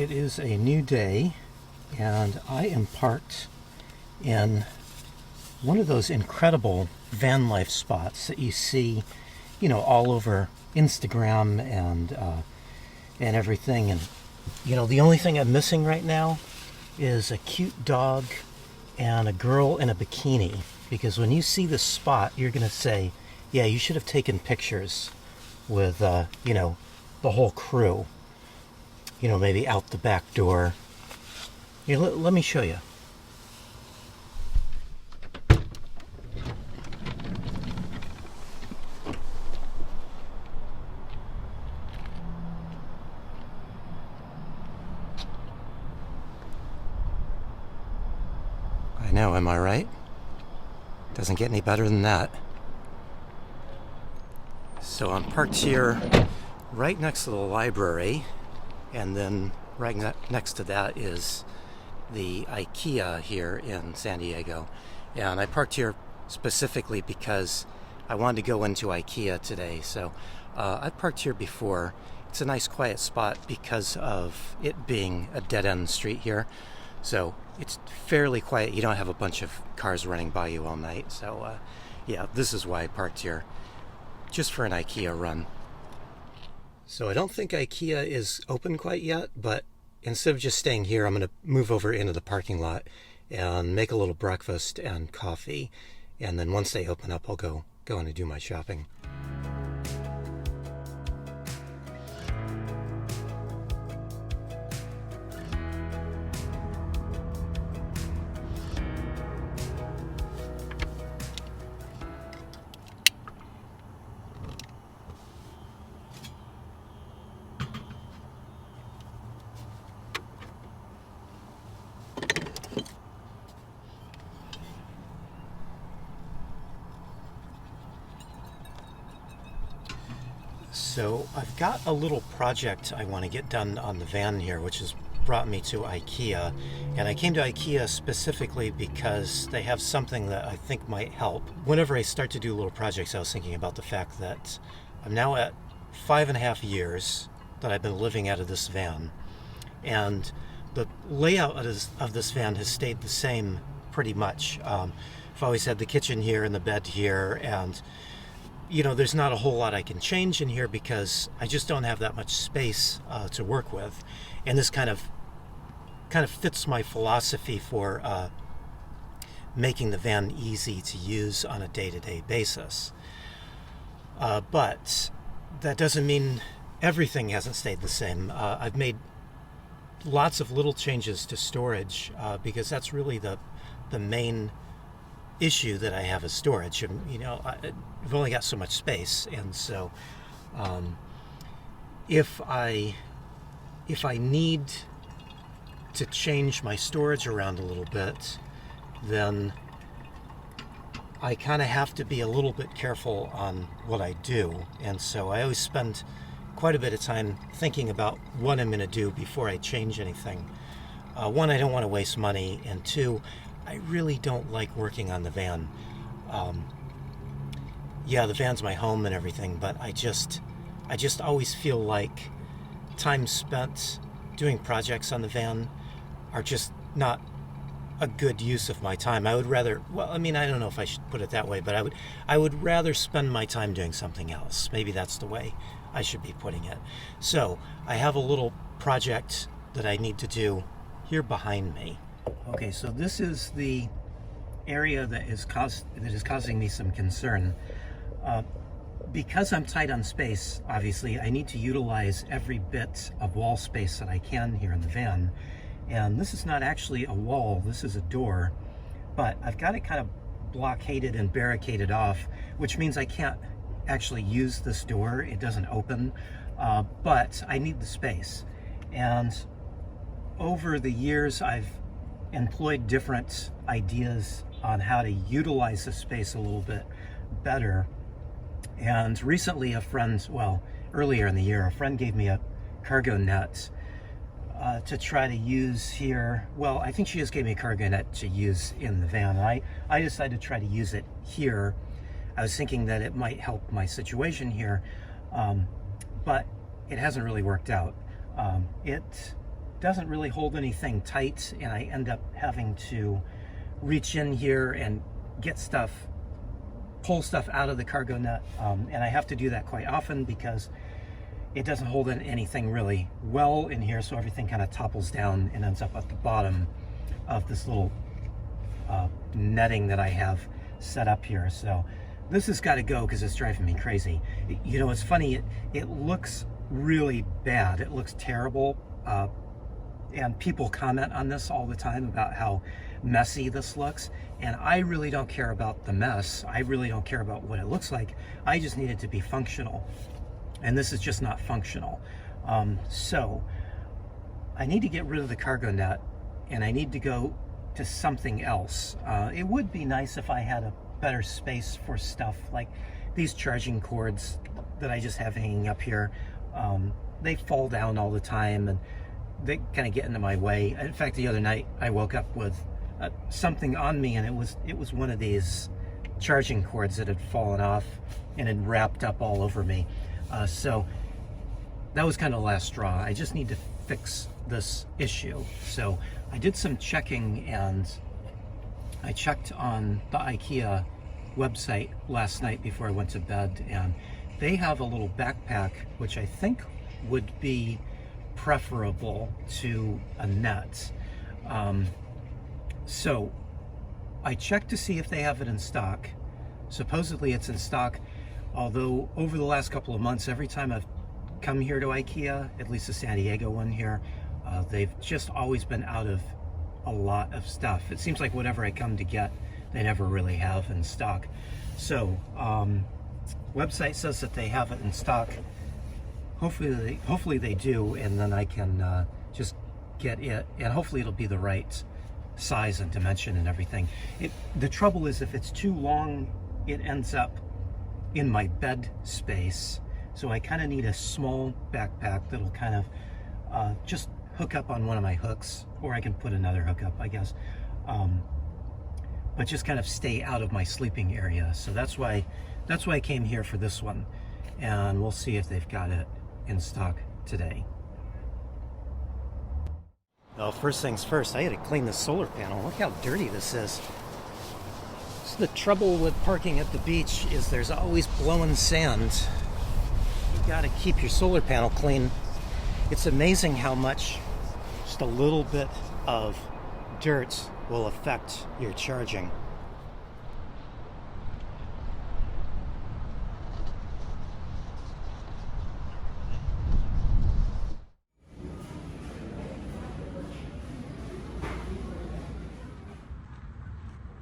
It is a new day, and I am parked in one of those incredible van life spots that you see, all over Instagram and everything. And the only thing I'm missing right now is a cute dog and a girl in a bikini. Because when you see this spot, you're gonna say, "Yeah, you should have taken pictures with, the whole crew." Maybe out the back door. Let me show you. I know, am I right? Doesn't get any better than that. So I'm parked here right next to the library, and then right next to that is the IKEA here in San Diego. And I parked here specifically because I wanted to go into IKEA today. So I parked here before. It's a nice quiet spot because of it being a dead-end street here. So it's fairly quiet. You don't have a bunch of cars running by you all night. So yeah, this is why I parked here, just for an IKEA run. So I don't think IKEA is open quite yet, but instead of just staying here, I'm going to move over into the parking lot and make a little breakfast and coffee. And then once they open up, I'll go in and do my shopping. So I've got a little project I want to get done on the van here, which has brought me to IKEA. And I came to IKEA specifically because they have something that I think might help. Whenever I start to do little projects, I was thinking about the fact that I'm now at 5.5 years that I've been living out of this van. And the layout of this van has stayed the same pretty much. I've always had the kitchen here and the bed here, and there's not a whole lot I can change in here because I just don't have that much space to work with. And this kind of fits my philosophy for making the van easy to use on a day-to-day basis. But that doesn't mean everything hasn't stayed the same. I've made lots of little changes to storage because that's really the main issue that I have is storage. I've only got so much space, and so if I need to change my storage around a little bit, then I kind of have to be a little bit careful on what I do. And so I always spend quite a bit of time thinking about what I'm going to do before I change anything. One, I don't want to waste money, and two, I really don't like working on the van. Yeah, the van's my home and everything, but I just always feel like time spent doing projects on the van are just not a good use of my time. I would rather, I don't know if I should put it that way, but I would rather spend my time doing something else. Maybe that's the way I should be putting it. So I have a little project that I need to do here behind me. Okay, so this is the area that is causing me some concern. Because I'm tight on space, obviously, I need to utilize every bit of wall space that I can here in the van. And this is not actually a wall, this is a door, but I've got it kind of blockaded and barricaded off, which means I can't actually use this door. It doesn't open, but I need the space. And over the years, I've employed different ideas on how to utilize the space a little bit better. And recently earlier in the year, a friend gave me a cargo net to try to use here. Well, I think she just gave me a cargo net to use in the van. I decided to try to use it here. I was thinking that it might help my situation here, but it hasn't really worked out. It doesn't really hold anything tight, and I end up having to reach in here and get stuff, pull stuff out of the cargo net, and I have to do that quite often because it doesn't hold in anything really well in here, so everything kind of topples down and ends up at the bottom of this little netting that I have set up here. So this has got to go because it's driving me crazy. You know, it's funny, it looks really bad. It looks terrible, and people comment on this all the time about how messy this looks, and I really don't care about the mess. I really don't care about what it looks like. I just need it to be functional, and this is just not functional. So I need to get rid of the cargo net, and I need to go to something else. It would be nice if I had a better space for stuff like these charging cords that I just have hanging up here. They fall down all the time and they kind of get into my way. In fact, the other night I woke up with something on me, and it was one of these charging cords that had fallen off and had wrapped up all over me. So that was kind of the last straw. I just need to fix this issue. So I did some checking, and I checked on the IKEA website last night before I went to bed, and they have a little backpack which I think would be preferable to a net. So I checked to see if they have it in stock. Supposedly it's in stock, although over the last couple of months, every time I've come here to IKEA, at least the San Diego one here, they've just always been out of a lot of stuff. It seems like whatever I come to get, they never really have in stock. So website says that they have it in stock. Hopefully they do, and then I can just get it, and hopefully it'll be the right size and dimension and everything. The trouble is, if it's too long, it ends up in my bed space. So I kind of need a small backpack that'll kind of just hook up on one of my hooks, or I can put another hook up, I guess, but just kind of stay out of my sleeping area. So that's why I came here for this one, and we'll see if they've got it in stock today. Well, first things first, I had to clean the solar panel. Look how dirty this is. So the trouble with parking at the beach is there's always blowing sand. You gotta keep your solar panel clean. It's amazing how much just a little bit of dirt will affect your charging.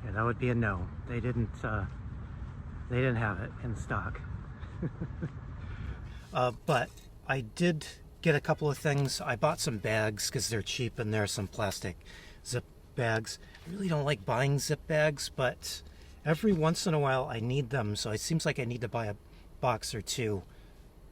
Yeah, that would be a no. They didn't have it in stock. But I did get a couple of things. I bought some bags because they're cheap, and there are some plastic zip bags. I really don't like buying zip bags, but every once in a while I need them, so it seems like I need to buy a box or two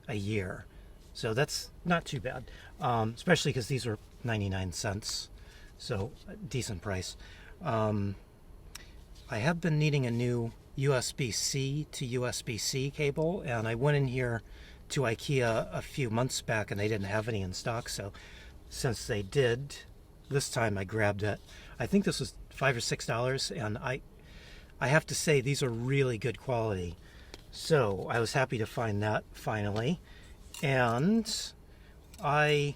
a year. So that's not too bad, especially because these are 99 cents, so a decent price. I have been needing a new USB-C to USB-C cable, and I went in here to IKEA a few months back and they didn't have any in stock, so since they did, this time I grabbed it. I think this was $5 or $6, and I have to say these are really good quality. So I was happy to find that finally, and I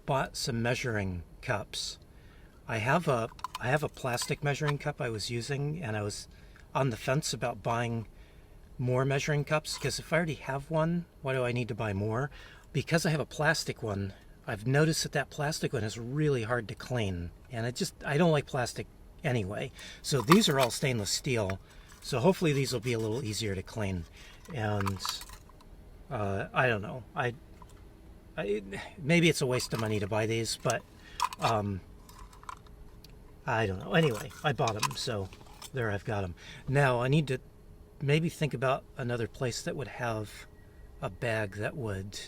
bought some measuring cups. I have a plastic measuring cup I was using, and I was on the fence about buying more measuring cups, because if I already have one, why do I need to buy more? Because I have a plastic one, I've noticed that plastic one is really hard to clean, and I don't like plastic anyway. So these are all stainless steel, so hopefully these will be a little easier to clean. And I don't know, maybe it's a waste of money to buy these, but I don't know. Anyway, I bought them, so there, I've got them. Now I need to maybe think about another place that would have a bag that would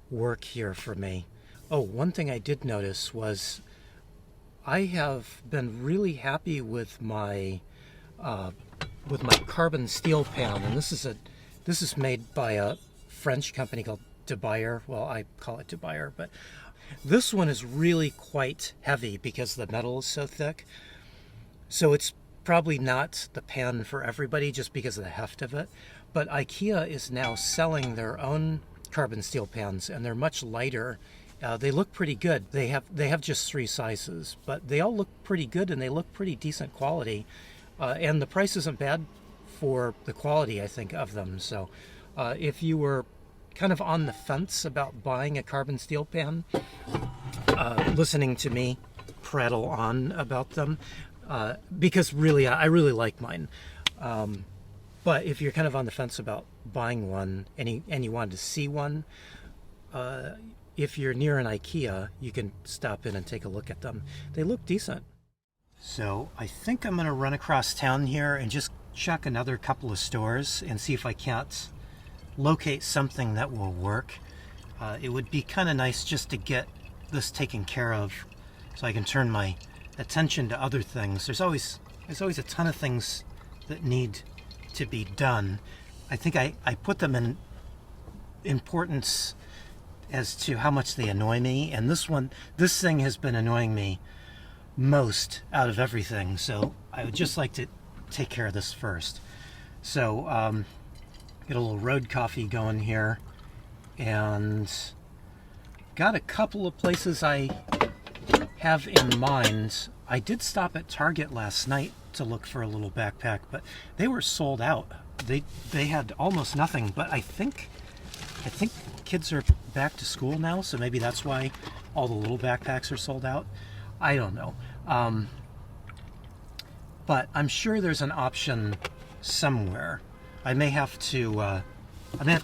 work here for me. Oh, one thing I did notice was I have been really happy with my carbon steel pan, and this is made by a French company called De Buyer. Well, I call it De Buyer, but This one is really quite heavy because the metal is so thick. So it's probably not the pan for everybody just because of the heft of it. But IKEA is now selling their own carbon steel pans, and they're much lighter. They look pretty good. They have just 3 sizes, but they all look pretty good and they look pretty decent quality. And the price isn't bad for the quality, I think, of them. So if you were kind of on the fence about buying a carbon steel pan, listening to me prattle on about them, because really, I really like mine. But if you're kind of on the fence about buying one and you wanted to see one, if you're near an IKEA, you can stop in and take a look at them. They look decent. So I think I'm going to run across town here and just check another couple of stores and see if I can't locate something that will work. It would be kind of nice just to get this taken care of so I can turn my attention to other things. There's always a ton of things that need to be done. I think I put them in importance as to how much they annoy me, and this thing has been annoying me most out of everything, so I would just like to take care of this first. So get a little road coffee going here, and got a couple of places I have in mind. I did stop at Target last night to look for a little backpack, but they were sold out. They had almost nothing, but I think kids are back to school now, so maybe that's why all the little backpacks are sold out. I don't know. But I'm sure there's an option somewhere. I may have to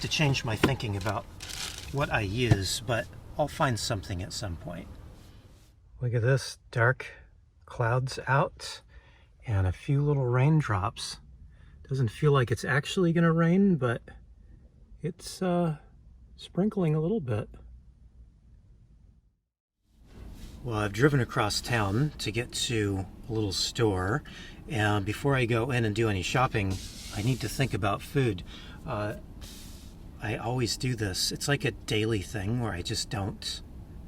change my thinking about what I use, but I'll find something at some point. Look at this, dark clouds out and a few little raindrops. Doesn't feel like it's actually gonna rain, but it's sprinkling a little bit. Well, I've driven across town to get to a little store, and before I go in and do any shopping, I need to think about food. I always do this. It's like a daily thing where I just don't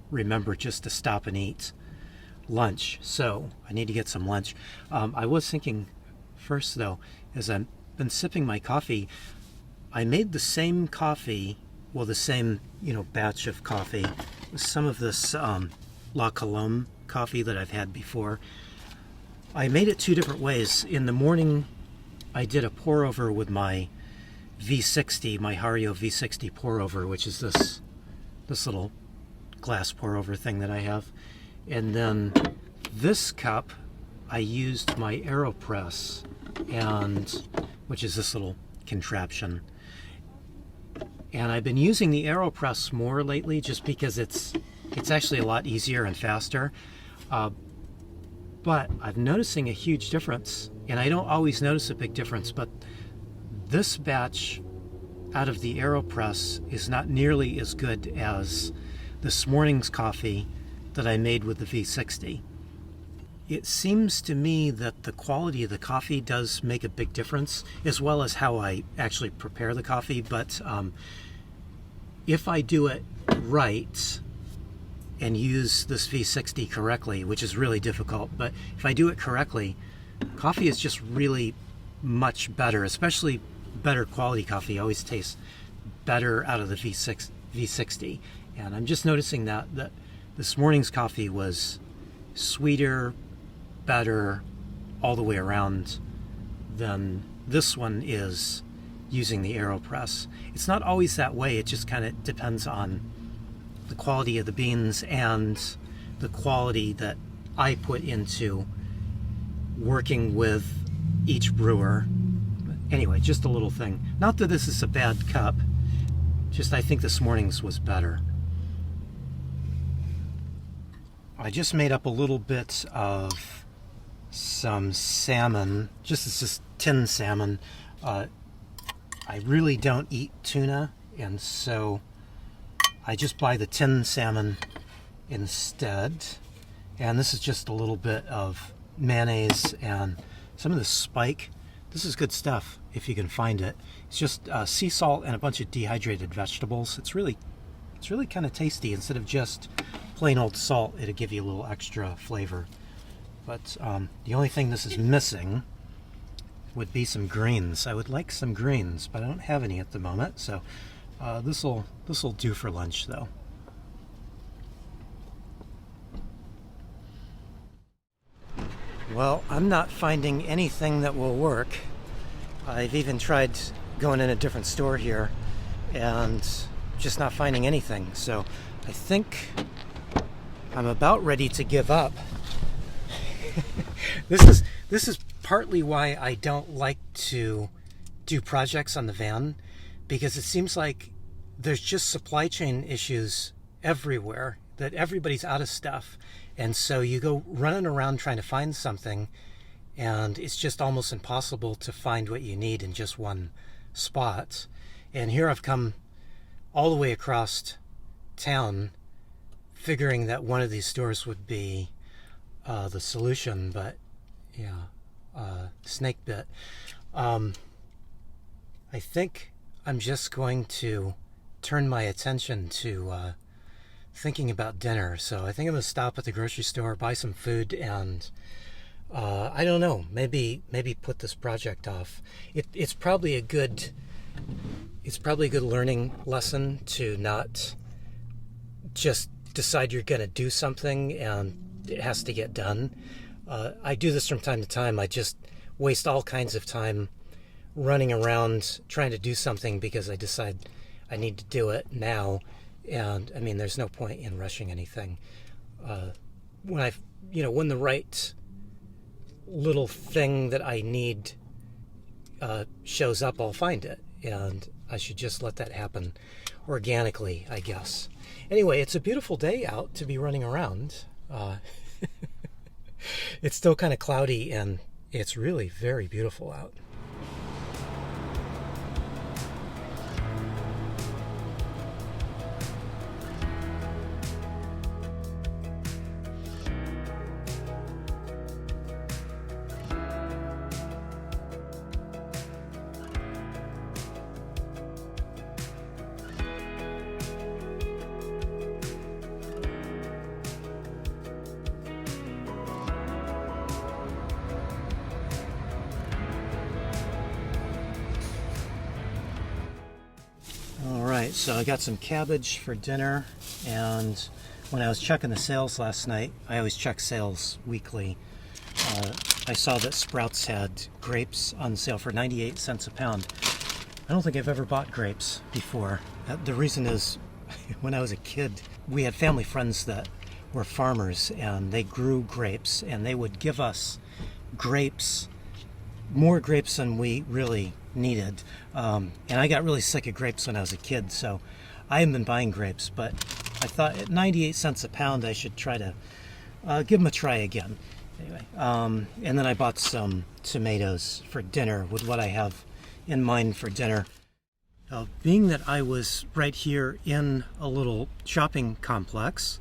remember just to stop and eat lunch. So I need to get some lunch. I was thinking first, though, as I've been sipping my coffee, I made the same coffee, well, the same, batch of coffee, some of this La Colombe coffee that I've had before. I made it 2 different ways. In the morning, I did a pour over with my V60, my Hario V60 pour over, which is this little glass pour over thing that I have. And then this cup, I used my AeroPress, which is this little contraption. And I've been using the AeroPress more lately just because it's actually a lot easier and faster. But I'm noticing a huge difference, and I don't always notice a big difference, but this batch out of the AeroPress is not nearly as good as this morning's coffee that I made with the V60. It seems to me that the quality of the coffee does make a big difference, as well as how I actually prepare the coffee. But if I do it right and use this V60 correctly, which is really difficult, but if I do it correctly, coffee is just really much better, especially better quality coffee always tastes better out of the V60. And I'm just noticing that this morning's coffee was sweeter, better all the way around than this one is using the AeroPress. It's not always that way. It just kind of depends on the quality of the beans and the quality that I put into working with each brewer. Anyway, just a little thing. Not that this is a bad cup, just I think this morning's was better. I just made up a little bit of some salmon, just tin salmon. I really don't eat tuna, and so I just buy the tin salmon instead. And this is just a little bit of mayonnaise and some of the spike. This is good stuff if you can find it. It's just sea salt and a bunch of dehydrated vegetables. It's really It's really kind of tasty. Instead of just plain old salt, it'll give you a little extra flavor. But the only thing this is missing would be some greens. I would like some greens, but I don't have any at the moment. So this'll do for lunch, though. Well, I'm not finding anything that will work. I've even tried going in a different store here and just not finding anything. So I think I'm about ready to give up. This is partly why I don't like to do projects on the van, because it seems like there's just supply chain issues everywhere, that everybody's out of stuff. And so you go running around trying to find something, and it's just almost impossible to find what you need in just one spot. And here I've come all the way across town figuring that one of these stores would be the solution, but yeah, snake bit. I think I'm just going to turn my attention to thinking about dinner. So I think I'm going to stop at the grocery store, buy some food, and I don't know, maybe put this project off. It's probably a good learning lesson to not just decide you're going to do something and it has to get done. I do this from time to time. I just waste all kinds of time running around trying to do something because I decide I need to do it now. And I mean, there's no point in rushing anything. When the right little thing that I need shows up, I'll find it. And I should just let that happen organically, I guess. Anyway, it's a beautiful day out to be running around. It's still kind of cloudy, and it's really very beautiful out. Alright, so I got some cabbage for dinner, and when I was checking the sales last night, I always check sales weekly, I saw that Sprouts had grapes on sale for 98 cents a pound. I don't think I've ever bought grapes before. The reason is, when I was a kid, we had family friends that were farmers, and they grew grapes, and they would give us grapes, more grapes than we really needed. And I got really sick of grapes when I was a kid, so I haven't been buying grapes, but I thought at 98 cents a pound I should try to give them a try again. Anyway, and then I bought some tomatoes for dinner with what I have in mind for dinner. Being that I was right here in a little shopping complex,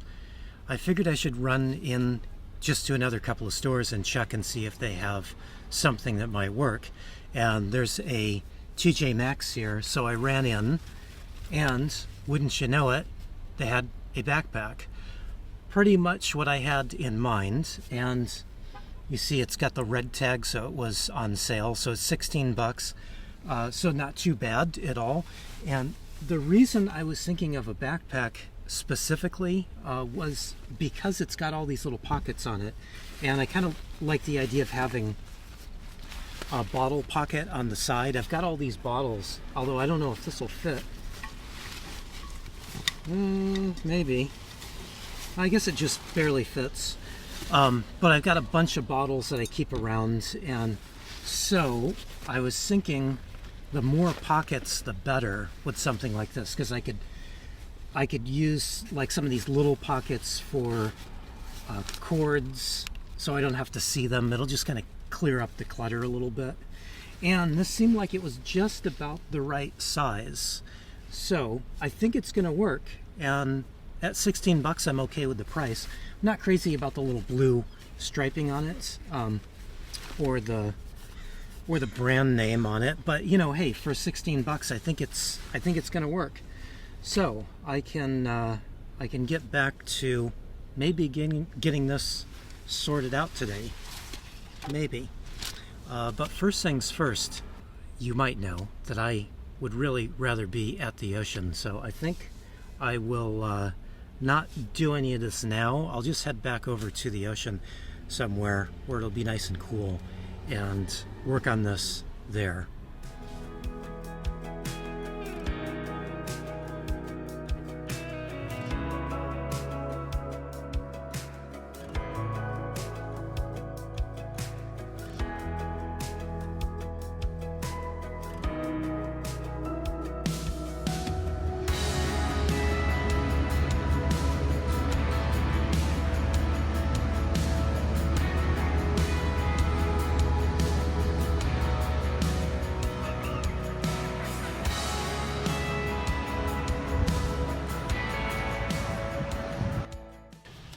I figured I should run in just to another couple of stores and check and see if they have something that might work. And there's a TJ Maxx here, so I ran in, and wouldn't you know it, they had a backpack. Pretty much what I had in mind, and you see it's got the red tag, so it was on sale, so it's 16 bucks, so not too bad at all. And the reason I was thinking of a backpack specifically was because it's got all these little pockets on it, and I kind of like the idea of having a bottle pocket on the side. I've got all these bottles, although I don't know if this will fit. Maybe. I guess it just barely fits. But I've got a bunch of bottles that I keep around, and so I was thinking the more pockets the better with something like this, because I could use like some of these little pockets for cords, so I don't have to see them. It'll just kind of clear up the clutter a little bit. And this seemed like it was just about the right size, so I think it's gonna work. And at 16 bucks I'm okay with the price. I'm not crazy about the little blue striping on it, or the brand name on it, but you know, hey, for 16 bucks I think it's gonna work. So I can get back to maybe getting this sorted out today. Maybe. But first things first, you might know that I would really rather be at the ocean. So I think I will not do any of this now. I'll just head back over to the ocean somewhere where it'll be nice and cool and work on this there.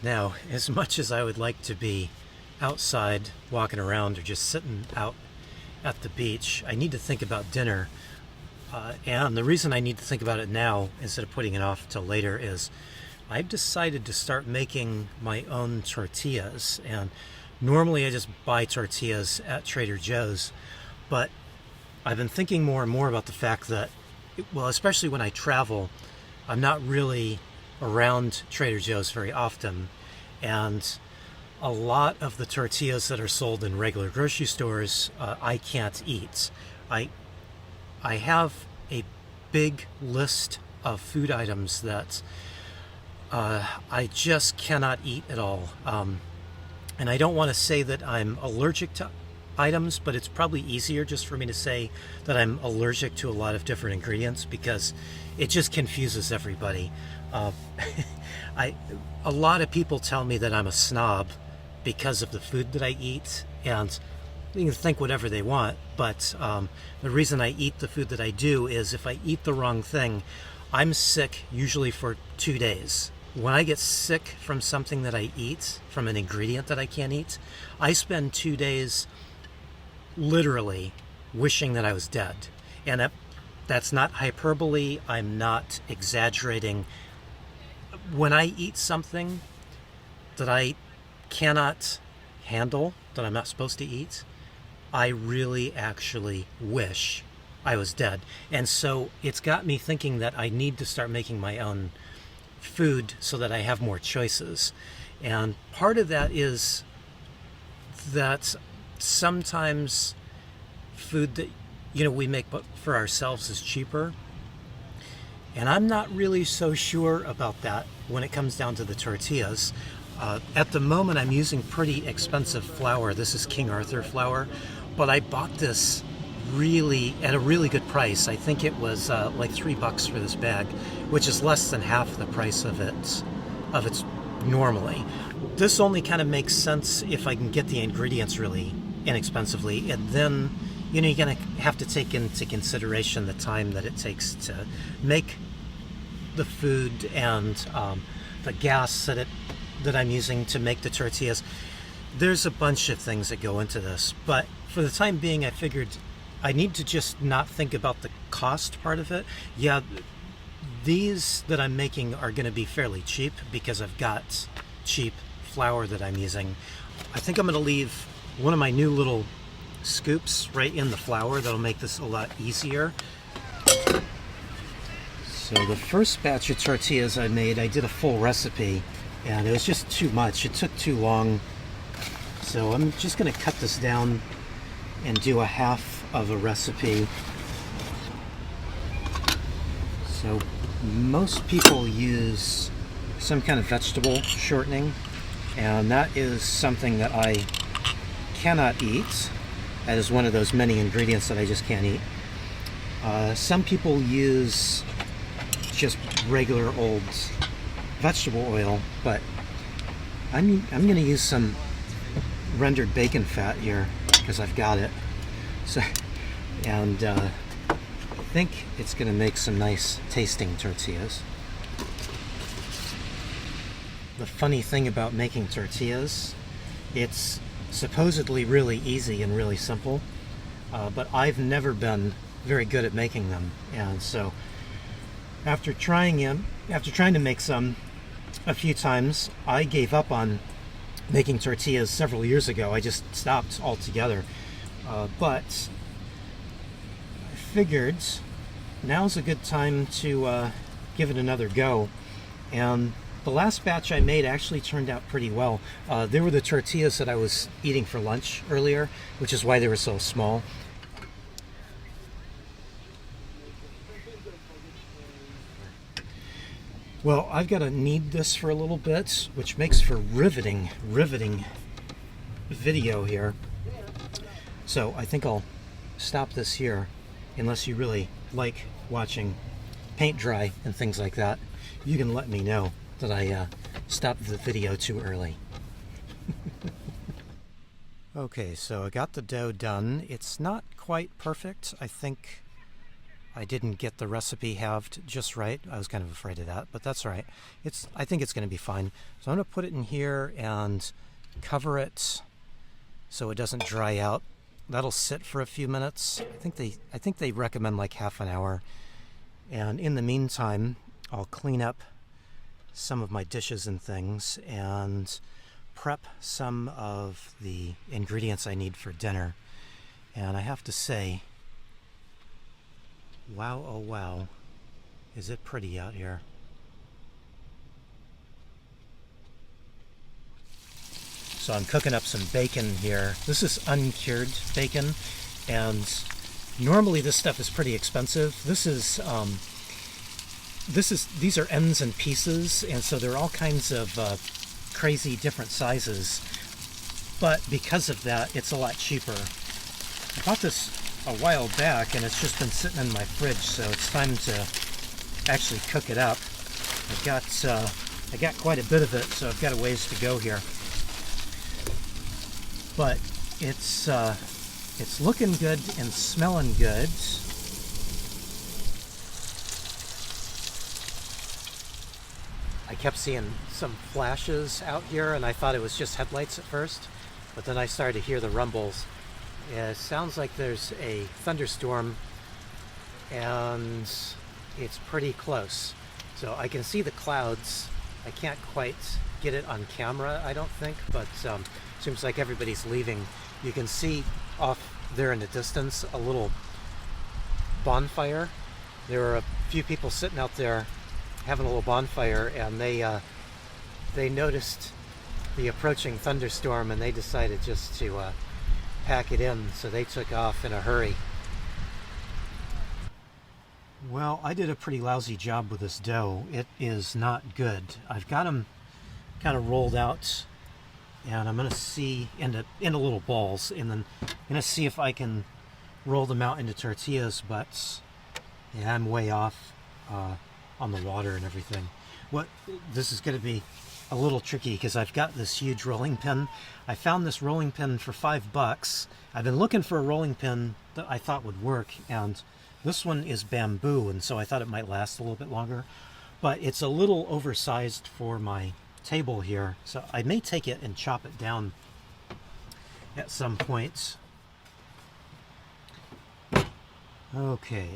Now, as much as I would like to be outside walking around or just sitting out at the beach, I need to think about dinner. And the reason I need to think about it now instead of putting it off till later is I've decided to start making my own tortillas. And normally I just buy tortillas at Trader Joe's, but I've been thinking more and more about the fact that, well, especially when I travel, I'm not really around Trader Joe's very often, and a lot of the tortillas that are sold in regular grocery stores I can't eat. I have a big list of food items that I just cannot eat at all, and I don't want to say that I'm allergic to items, but it's probably easier just for me to say that I'm allergic to a lot of different ingredients because it just confuses everybody. A lot of people tell me that I'm a snob because of the food that I eat, and you can think whatever they want, but the reason I eat the food that I do is if I eat the wrong thing, I'm sick usually for 2 days. When I get sick from something that I eat, from an ingredient that I can't eat, I spend 2 days literally wishing that I was dead. And that's not hyperbole, I'm not exaggerating. When I eat something that I cannot handle, that I'm not supposed to eat, I really actually wish I was dead. And so it's got me thinking that I need to start making my own food so that I have more choices. And part of that is that sometimes food that we make for ourselves is cheaper, and I'm not really so sure about that when it comes down to the tortillas. At the moment I'm using pretty expensive flour. This is King Arthur flour, but I bought this really at a really good price. I think it was like $3 for this bag, which is less than half the price of its normally. This only kind of makes sense if I can get the ingredients really inexpensively, and then you're gonna have to take into consideration the time that it takes to make the food and the gas that I'm using to make the tortillas. There's a bunch of things that go into this, but for the time being I figured I need to just not think about the cost part of it. Yeah, these that I'm making are going to be fairly cheap because I've got cheap flour that I'm using. I think I'm going to leave one of my new little scoops right in the flour. That'll make this a lot easier. So the first batch of tortillas I made, I did a full recipe and it was just too much. It took too long. So I'm just going to cut this down and do a half of a recipe. So most people use some kind of vegetable shortening, and that is something that I cannot eat. That is one of those many ingredients that I just can't eat. Some people use just regular old vegetable oil, but I'm going to use some rendered bacon fat here because I've got it. So, and I think it's going to make some nice tasting tortillas. The funny thing about making tortillas, it's supposedly really easy and really simple, but I've never been very good at making them, and so After trying to make some a few times, I gave up on making tortillas several years ago. I just stopped altogether. But I figured now's a good time to give it another go. And the last batch I made actually turned out pretty well. They were the tortillas that I was eating for lunch earlier, which is why they were so small. Well, I've got to knead this for a little bit, which makes for riveting video here. So I think I'll stop this here, unless you really like watching paint dry and things like that. You can let me know that I stopped the video too early. Okay, so I got the dough done. It's not quite perfect. I think I didn't get the recipe halved just right. I was kind of afraid of that, but that's all right. I think it's going to be fine. So I'm going to put it in here and cover it so it doesn't dry out. That'll sit for a few minutes. I think they recommend like half an hour. And in the meantime, I'll clean up some of my dishes and things and prep some of the ingredients I need for dinner. And I have to say, wow, oh wow, is it pretty out here. So I'm cooking up some bacon here. This is uncured bacon, and normally this stuff is pretty expensive. These are ends and pieces, and so they're all kinds of crazy different sizes. But because of that, it's a lot cheaper. I bought this a while back, and it's just been sitting in my fridge, so it's time to actually cook it up. I got quite a bit of it, so I've got a ways to go here. But it's looking good and smelling good. I kept seeing some flashes out here, and I thought it was just headlights at first, but then I started to hear the rumbles. It sounds like there's a thunderstorm, and it's pretty close. So I can see the clouds. I can't quite get it on camera, I don't think, but seems like everybody's leaving. You can see off there in the distance a little bonfire. There were a few people sitting out there having a little bonfire, and they noticed the approaching thunderstorm, and they decided just to pack it in, so they took off in a hurry. Well, I did a pretty lousy job with this dough. It is not good. I've got them kind of rolled out, and I'm going to see into little balls, and then I'm going to see if I can roll them out into tortillas, but yeah, I'm way off on the water and everything. This is going to be a little tricky because I've got this huge rolling pin. I found this rolling pin for $5. I've been looking for a rolling pin that I thought would work, and this one is bamboo, and so I thought it might last a little bit longer, but it's a little oversized for my table here, so I may take it and chop it down at some point. Okay,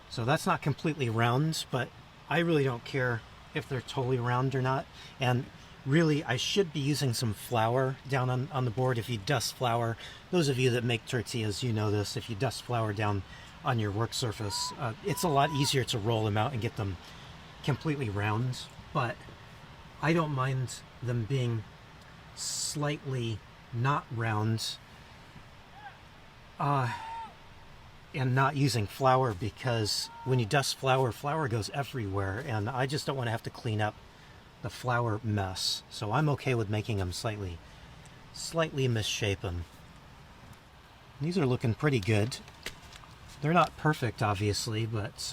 so that's not completely round, but I really don't care if they're totally round or not. And really, I should be using some flour down on the board. If you dust flour, those of you that make tortillas, you know this, if you dust flour down on your work surface, it's a lot easier to roll them out and get them completely round. But I don't mind them being slightly not round, and not using flour, because when you dust flour, flour goes everywhere, and I just don't want to have to clean up the flour mess. So I'm okay with making them slightly misshapen. These are looking pretty good. They're not perfect, obviously, but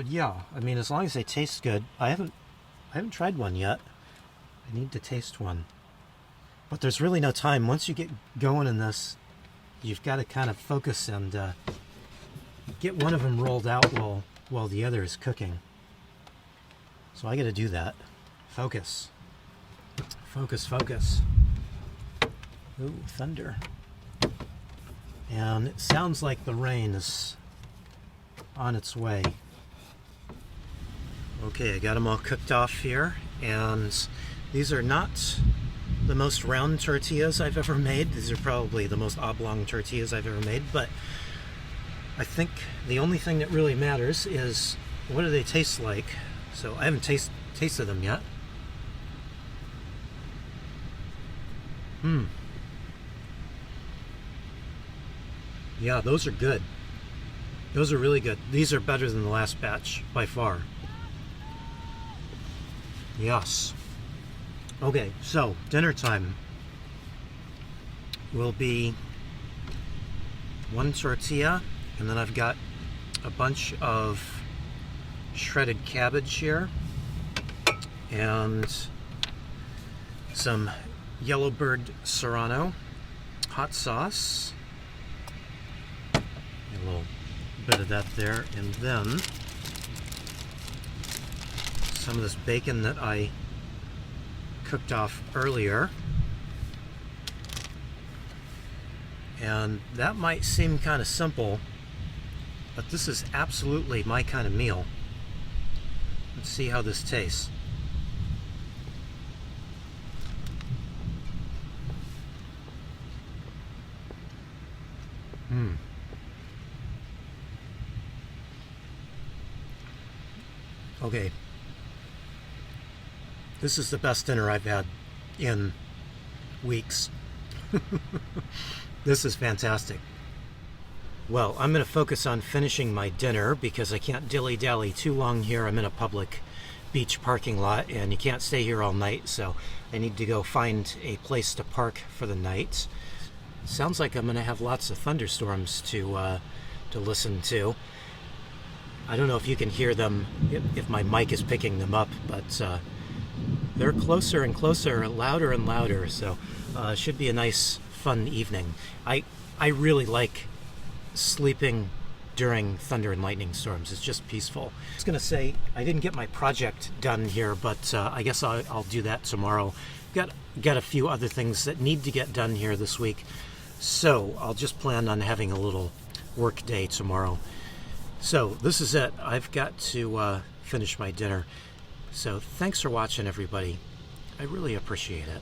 yeah, I mean, as long as they taste good. I haven't tried one yet. I need to taste one. But there's really no time. Once you get going in this, you've got to kind of focus and get one of them rolled out while the other is cooking. So I got to do that. Focus. Focus, focus. Ooh, thunder. And it sounds like the rain is on its way. Okay, I got them all cooked off here, and these are not the most round tortillas I've ever made. These are probably the most oblong tortillas I've ever made, but I think the only thing that really matters is what do they taste like. So I haven't tasted them yet. Yeah, those are good. Those are really good. These are better than the last batch by far. Yes. Okay, so dinner time will be one tortilla, and then I've got a bunch of shredded cabbage here and some Yellowbird Serrano hot sauce. A little bit of that there, and then some of this bacon that I cooked off earlier. And that might seem kind of simple, but this is absolutely my kind of meal. Let's see how this tastes. Okay. This is the best dinner I've had in weeks. This is fantastic. Well, I'm going to focus on finishing my dinner because I can't dilly-dally too long here. I'm in a public beach parking lot and you can't stay here all night, so I need to go find a place to park for the night. Sounds like I'm going to have lots of thunderstorms to listen to. I don't know if you can hear them, if my mic is picking them up, but they're closer and closer, louder and louder, so it should be a nice, fun evening. I really like sleeping during thunder and lightning storms. It's just peaceful. I was going to say, I didn't get my project done here, but I guess I'll do that tomorrow. Got a few other things that need to get done here this week, so I'll just plan on having a little work day tomorrow. So this is it. I've got to finish my dinner. So thanks for watching, everybody. I really appreciate it.